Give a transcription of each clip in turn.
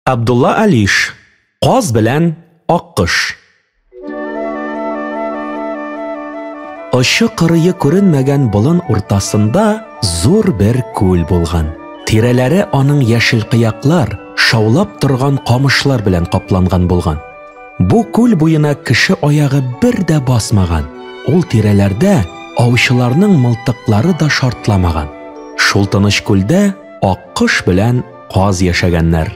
Abdulla Alish, qoz bilan oqqush. Oшы qırıyı ko'rinmagan bulun o'rtasida zo'r bir ko'l bo'lgan. Tiralari onun yeşil qiyaqlar, shavlab turgan qamishlar bilan qoplangan bo'lgan. Bu ko'l bo'yina kishi oyog'i bir de basmagan. Ol tiralarda ovchilarning miltiqlari da shortlamagan. Shul tinish ko'lda oqqush bilan qoz yashaganlar.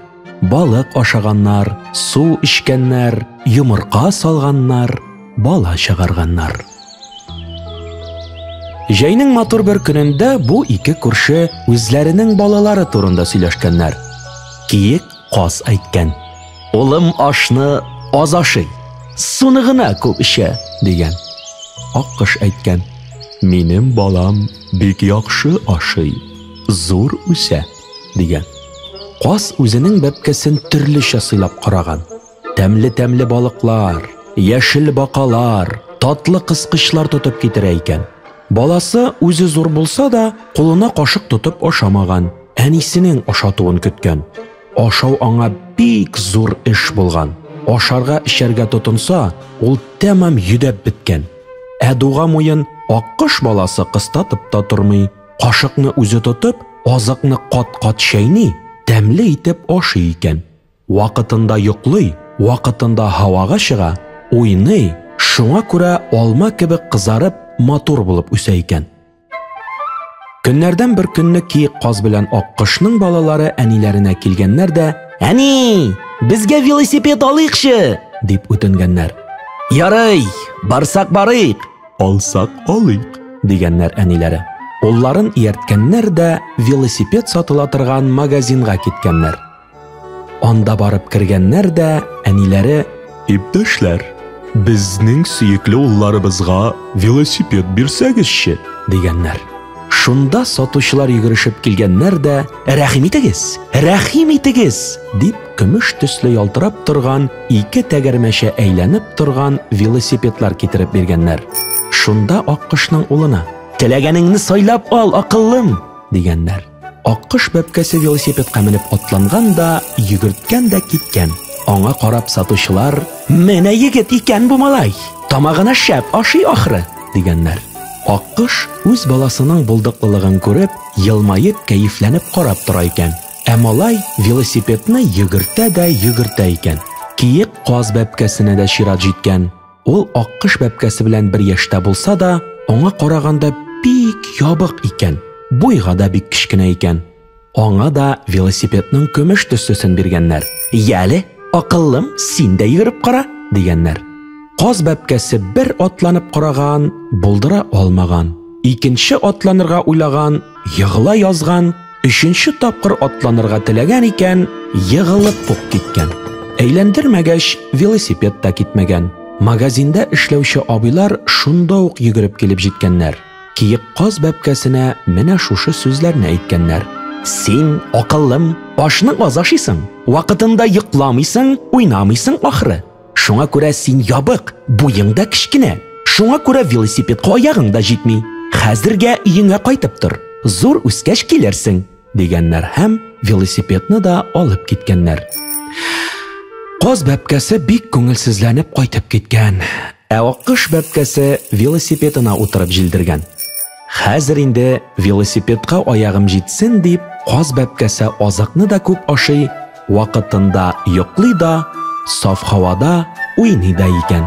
Balık aşaganlar, su içkenler, yumurqa salganlar, bala çıgarganlar. Jayning matur bir gününde bu iki kurşu özlerinin balaları turunda söyleşkenler. Kiyik qoz aytgan. Oğlum aşını az aşıy, sunig'ini ko'p isha degan. Oqqush aytgan. Menim balam bek yaxshi aşıy, zo'r o'sa degan. Qoz o'zining bepkesin turlicha silab qaragan. Temli balıklar, yeşil baqalar, tatlı qisqishlar tutib ketir ekan. Balası o'zi zo'r bo'lsa da qo'lina qoshiq tutib oshamagan. Anisining oshatuын kutgan. Oshov anga bek zo'r ish bo'lgan. Osharga isharga tutunsa, ul tamam yudab bitgan. Aduga mo'yin oqqush balasi qistatib ta turmay, qoshiqni o'zi tutib, oziqni qat-qat shayni damli etib oshi ekan. Vaqtında yuqluy, vaqtında havoga shiga, o'yni, shunga ko'ra olma kabi qizarib motor bo'lib o'sa ekan. Kunlardan bir kunni kiyik qoz bilan oqqushning balalari anilarına kelganlarda, "Ani, bizga velosiped olayqchi" deb o'tinganlar. "Yaray, barsak barayq, olsak olayq" deganlar anilari. Onların ertkenler de velosiped satılatırgan magazinga ketkenler. Onda barıp kirgenler de anileri "İptaşlar, bizning suyukli ullarımızga velosiped bersagizchi" deganlar. Shunda sotuvchilar yugurishib kelganlar de "Rahim etigiz" deb kumush tusli yaltirab turgan iki tegermeşe aylanib turgan velosipedlar getirib berganlar. Shunda oqqushning o'lina "Tilaganingni soylab ol, aqllım" deganlar. Oqqush bepkasi velosipedga minib otlangan da yugurtgan da ketgan. Ona qarab satuvchilar "Mena yigit ekan bu malay, tomog'ini shap oshi oxiri" deganlar. Oqqush o'z balasining bulduqliligini ko'rib, yilmayib kayflanib qarab turar ekan. Amalay velosipedni yugurta ekan. Kiyik qoz bepkasini da shirat jetgan. Ol oqqush bepkasi bilan bir yoshda bo'lsa da, ona qaraganda bek yobiq ekan. Bo'yga da bek kichkina ekan. Ona da velosipedning kumush tusini berganlar. "Yali, aqllım, sen de yugurib qara" deganlar. Qoz bepkasi bir otlanib qaragan, buldira olmagan. Ikkinchi otlanirga o'ylagan, yig'la yozgan, uchinchi topqir otlanirga tilagan ekan, yig'ilib qo'q ketgan. Aylantirmagach velosiped da ketmagan. Magazinda ishlovchi obilar shundoq yugurib kelib jetganlar. Kiyik qoz bepkasine mana shushu so'zlarni aytganlar. "Sen aqllım, oshni oz ashiysan, vaqtida yiqlamaysan, o'ynamaysan oxiri. Shunga ko'ra sen yobiq, bo'yingda kichkina. Shunga ko'ra velosipedga oyog'ingda jetmay. Hozirga uyingga qaytib tur. Zo'r o'sgach kelarsan" deganlar ham velosipedni da olib ketganlar. Qoz bepkasi bek ko'ngilsizlanib qaytib ketgan. Oqqush bepkasi velosipedina o'tirib jildirgan. Hozir endi velosipedga oyog'im jetsin deb qoz bepkasi oziqni da ko'p oshiy, vaqtida yo'qlida, sof havoda o'ynida ekan.